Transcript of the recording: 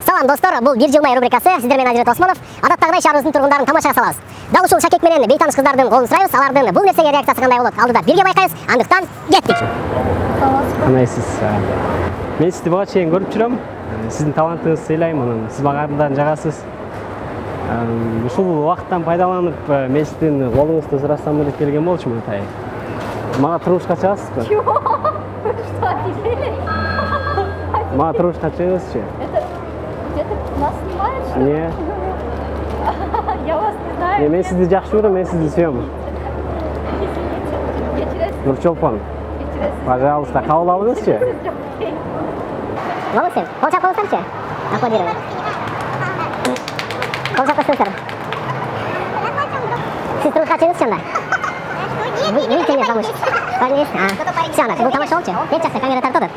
Салам достор, бул бир жылмай рубрикасы. Сиздер менен Азирет Осмонов. Адаттагыдай шаарыбыздын тургундарын тамашага салабыз. Дал ушул шакек менен бейтаныш кыздардын колун сурайбыз. Алардын бул нерсеге реакциясы кандай болот? Алдыда бирге байкайбыз. Андыктан кеттик. Кандайсыз? Мен сизди буга чейин көрүп жүрөм. Сиздин талантыңызды сыйлайм, анан сиз мага абдан жагасыз. Ушул убакыттан пайдаланып, мен сиздин колуңузду сурасам деп келген болчумун атай. Мага турмушка чыгасызбы? Мага турмушка чыгыңызчы. Это где-то нас снимаешь? Не. Я вас не знаю. Мен сизди жакшы көрөм, мен сизди сүйөм. Нурчолпон. Пожалуйста, кабыл алыңызчы. Молодцы. Кол чапкаңыздарчы? Аплодирую. Кол чапкаңыздар. Сиз турмушка чыгыңызчы анда. Вы не помощь. Все, бул тамаша болчу. Бет жакшы камера тартып атат.